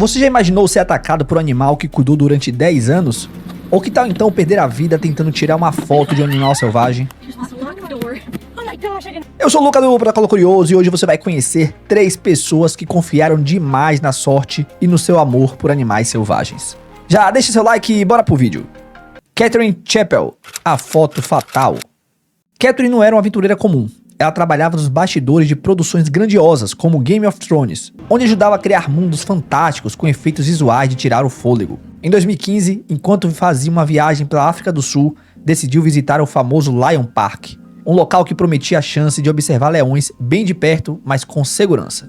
Você já imaginou ser atacado por um animal que cuidou durante 10 anos? Ou que tal então perder a vida tentando tirar uma foto de um animal selvagem? Eu sou o Luca do Protocolo Curioso e hoje você vai conhecer 3 pessoas que confiaram demais na sorte e no seu amor por animais selvagens. Já deixa seu like e bora pro vídeo. Catherine Chappell, a foto fatal. Catherine não era uma aventureira comum. Ela trabalhava nos bastidores de produções grandiosas como Game of Thrones, onde ajudava a criar mundos fantásticos com efeitos visuais de tirar o fôlego. Em 2015, enquanto fazia uma viagem pela África do Sul, decidiu visitar o famoso Lion Park, um local que prometia a chance de observar leões bem de perto, mas com segurança.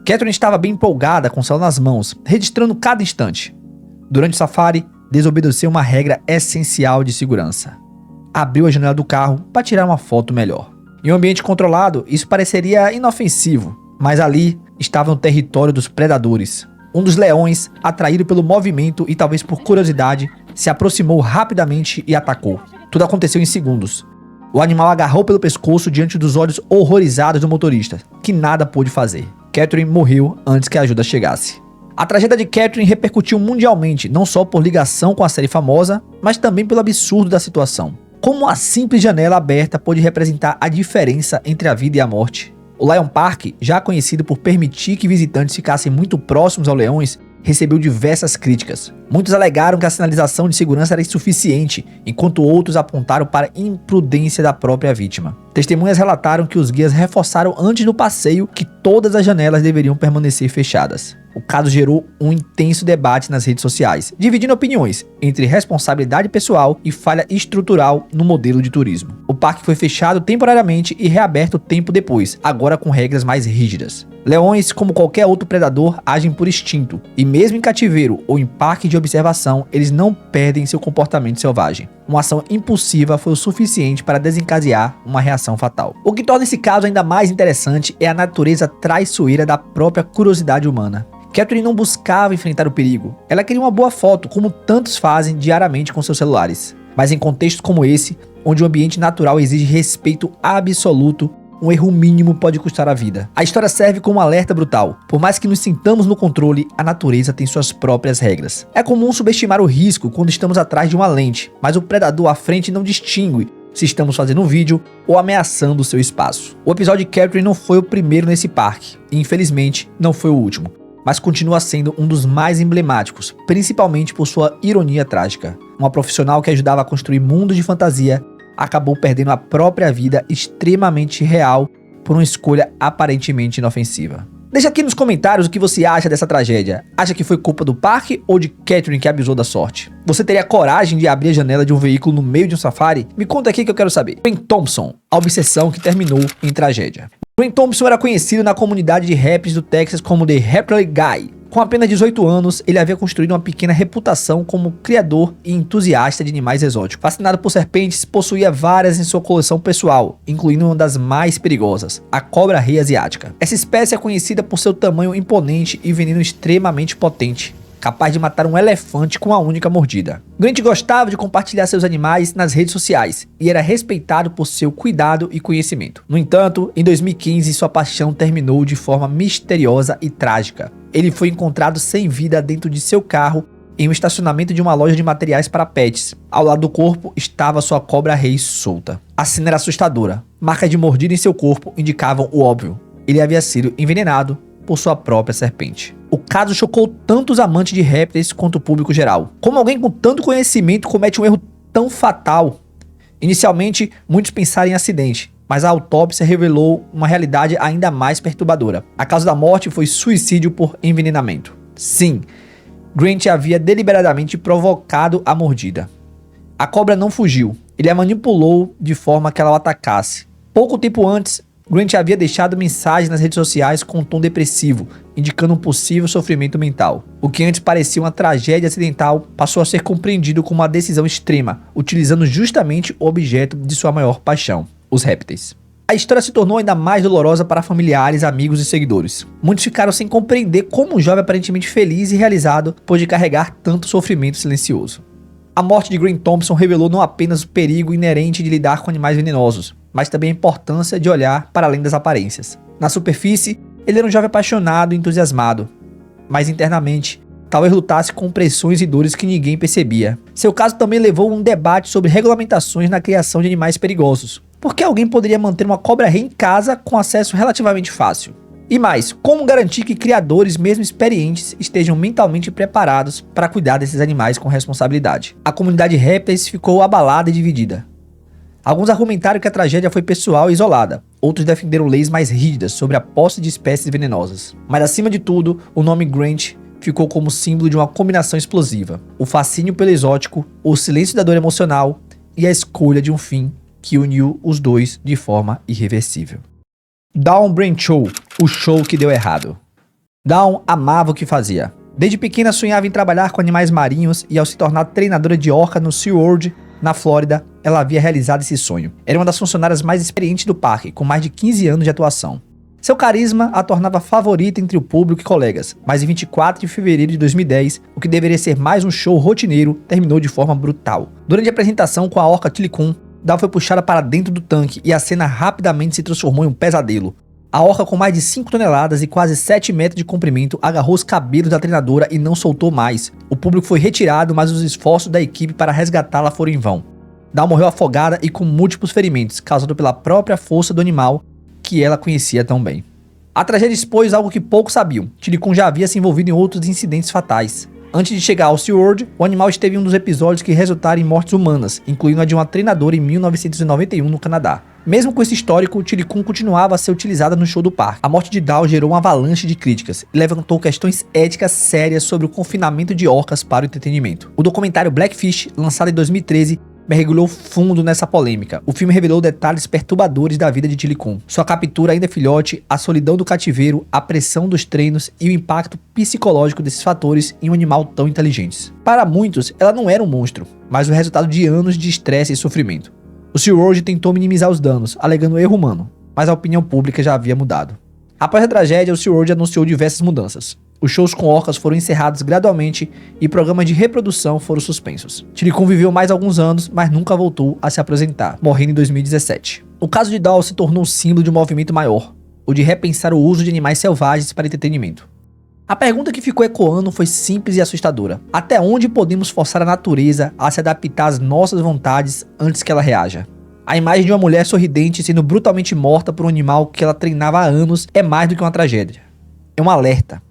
Catherine estava bem empolgada com o celular nas mãos, registrando cada instante. Durante o safari, desobedeceu uma regra essencial de segurança. Abriu a janela do carro para tirar uma foto melhor. Em um ambiente controlado, isso pareceria inofensivo, mas ali estava no território dos predadores. Um dos leões, atraído pelo movimento e talvez por curiosidade, se aproximou rapidamente e atacou. Tudo aconteceu em segundos. O animal agarrou pelo pescoço diante dos olhos horrorizados do motorista, que nada pôde fazer. Catherine morreu antes que a ajuda chegasse. A tragédia de Catherine repercutiu mundialmente, não só por ligação com a série famosa, mas também pelo absurdo da situação. Como a simples janela aberta pode representar a diferença entre a vida e a morte? O Lion Park, já conhecido por permitir que visitantes ficassem muito próximos aos leões, recebeu diversas críticas. Muitos alegaram que a sinalização de segurança era insuficiente, enquanto outros apontaram para a imprudência da própria vítima. Testemunhas relataram que os guias reforçaram antes do passeio que todas as janelas deveriam permanecer fechadas. O caso gerou um intenso debate nas redes sociais, dividindo opiniões entre responsabilidade pessoal e falha estrutural no modelo de turismo. O parque foi fechado temporariamente e reaberto tempo depois, agora com regras mais rígidas. Leões, como qualquer outro predador, agem por instinto, e mesmo em cativeiro ou em parque de observação, eles não perdem seu comportamento selvagem. Uma ação impulsiva foi o suficiente para desencadear uma reação fatal. O que torna esse caso ainda mais interessante é a natureza traiçoeira da própria curiosidade humana. Catherine não buscava enfrentar o perigo, ela queria uma boa foto, como tantos fazem diariamente com seus celulares. Mas em contextos como esse, onde o ambiente natural exige respeito absoluto, um erro mínimo pode custar a vida. A história serve como um alerta brutal. Por mais que nos sintamos no controle, a natureza tem suas próprias regras. É comum subestimar o risco quando estamos atrás de uma lente, mas o predador à frente não distingue se estamos fazendo um vídeo ou ameaçando o seu espaço. O episódio de Catherine não foi o primeiro nesse parque, e infelizmente não foi o último, mas continua sendo um dos mais emblemáticos, principalmente por sua ironia trágica. Uma profissional que ajudava a construir mundos de fantasia acabou perdendo a própria vida extremamente real por uma escolha aparentemente inofensiva. Deixa aqui nos comentários o que você acha dessa tragédia. Acha que foi culpa do parque ou de Catherine que abusou da sorte? Você teria coragem de abrir a janela de um veículo no meio de um safari? Me conta aqui que eu quero saber. Grant Thompson, a obsessão que terminou em tragédia. Grant Thompson era conhecido na comunidade de raps do Texas como The Rapper Guy. Com apenas 18 anos, ele havia construído uma pequena reputação como criador e entusiasta de animais exóticos. Fascinado por serpentes, possuía várias em sua coleção pessoal, incluindo uma das mais perigosas, a cobra-rei asiática. Essa espécie é conhecida por seu tamanho imponente e veneno extremamente potente, capaz de matar um elefante com uma única mordida. Grant gostava de compartilhar seus animais nas redes sociais e era respeitado por seu cuidado e conhecimento. No entanto, em 2015, sua paixão terminou de forma misteriosa e trágica. Ele foi encontrado sem vida dentro de seu carro em um estacionamento de uma loja de materiais para pets. Ao lado do corpo estava sua cobra-rei solta. A cena era assustadora. Marcas de mordida em seu corpo indicavam o óbvio. Ele havia sido envenenado por sua própria serpente. O caso chocou tanto os amantes de répteis quanto o público geral. Como alguém com tanto conhecimento comete um erro tão fatal? Inicialmente, muitos pensaram em acidente, mas a autópsia revelou uma realidade ainda mais perturbadora. A causa da morte foi suicídio por envenenamento. Sim, Grant havia deliberadamente provocado a mordida. A cobra não fugiu, ele a manipulou de forma que ela o atacasse. Pouco tempo antes, Grant havia deixado mensagens nas redes sociais com um tom depressivo, indicando um possível sofrimento mental. O que antes parecia uma tragédia acidental passou a ser compreendido como uma decisão extrema, utilizando justamente o objeto de sua maior paixão, os répteis. A história se tornou ainda mais dolorosa para familiares, amigos e seguidores. Muitos ficaram sem compreender como um jovem aparentemente feliz e realizado pôde carregar tanto sofrimento silencioso. A morte de Grant Thompson revelou não apenas o perigo inerente de lidar com animais venenosos, mas também a importância de olhar para além das aparências. Na superfície, ele era um jovem apaixonado e entusiasmado, mas internamente talvez lutasse com pressões e dores que ninguém percebia. Seu caso também levou a um debate sobre regulamentações na criação de animais perigosos. Por que alguém poderia manter uma cobra-rei em casa com acesso relativamente fácil? E mais, como garantir que criadores, mesmo experientes, estejam mentalmente preparados para cuidar desses animais com responsabilidade? A comunidade répteis ficou abalada e dividida. Alguns argumentaram que a tragédia foi pessoal e isolada, outros defenderam leis mais rígidas sobre a posse de espécies venenosas. Mas acima de tudo, o nome Grant ficou como símbolo de uma combinação explosiva: o fascínio pelo exótico, o silêncio da dor emocional e a escolha de um fim que uniu os dois de forma irreversível. Dawn Brancheau, o show que deu errado. Dawn amava o que fazia. Desde pequena sonhava em trabalhar com animais marinhos e ao se tornar treinadora de orca no SeaWorld, na Flórida, ela havia realizado esse sonho. Era uma das funcionárias mais experientes do parque, com mais de 15 anos de atuação. Seu carisma a tornava favorita entre o público e colegas, mas em 24 de fevereiro de 2010, o que deveria ser mais um show rotineiro terminou de forma brutal. Durante a apresentação com a orca Tilikum, Dawn foi puxada para dentro do tanque e a cena rapidamente se transformou em um pesadelo. A orca, com mais de 5 toneladas e quase 7 metros de comprimento, agarrou os cabelos da treinadora e não soltou mais. O público foi retirado, mas os esforços da equipe para resgatá-la foram em vão. Dawn morreu afogada e com múltiplos ferimentos, causados pela própria força do animal que ela conhecia tão bem. A tragédia expôs algo que poucos sabiam: Tilikum já havia se envolvido em outros incidentes fatais. Antes de chegar ao SeaWorld, o animal esteve em um dos episódios que resultaram em mortes humanas, incluindo a de uma treinadora em 1991 no Canadá. Mesmo com esse histórico, Tilikum continuava a ser utilizada no show do parque. A morte de Dawn gerou uma avalanche de críticas e levantou questões éticas sérias sobre o confinamento de orcas para o entretenimento. O documentário Blackfish, lançado em 2013, mergulhou fundo nessa polêmica. O filme revelou detalhes perturbadores da vida de Tilikum: sua captura ainda filhote, a solidão do cativeiro, a pressão dos treinos e o impacto psicológico desses fatores em um animal tão inteligente. Para muitos, ela não era um monstro, mas o resultado de anos de estresse e sofrimento. O SeaWorld tentou minimizar os danos, alegando erro humano, mas a opinião pública já havia mudado. Após a tragédia, o SeaWorld anunciou diversas mudanças. Os shows com orcas foram encerrados gradualmente e programas de reprodução foram suspensos. Tilikum viveu mais alguns anos, mas nunca voltou a se apresentar, morrendo em 2017. O caso de Dawn se tornou um símbolo de um movimento maior, o de repensar o uso de animais selvagens para entretenimento. A pergunta que ficou ecoando foi simples e assustadora: até onde podemos forçar a natureza a se adaptar às nossas vontades antes que ela reaja? A imagem de uma mulher sorridente sendo brutalmente morta por um animal que ela treinava há anos é mais do que uma tragédia. É um alerta.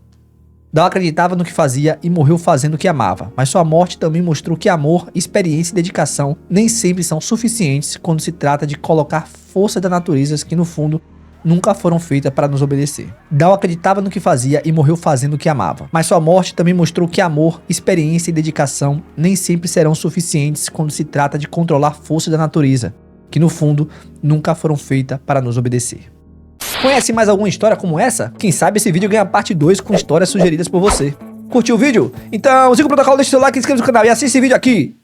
Dawn acreditava no que fazia e morreu fazendo o que amava, mas sua morte também mostrou que amor, experiência e dedicação nem sempre são suficientes quando se trata de colocar forças da natureza que, no fundo, nunca foram feitas para nos obedecer. Dawn acreditava no que fazia e morreu fazendo o que amava, mas sua morte também mostrou que amor, experiência e dedicação nem sempre serão suficientes quando se trata de controlar forças da natureza que, no fundo, nunca foram feitas para nos obedecer. Conhece mais alguma história como essa? Quem sabe esse vídeo ganha parte 2 com histórias sugeridas por você. Curtiu o vídeo? Então siga o protocolo, deixe seu like, inscreva no canal e assista esse vídeo aqui.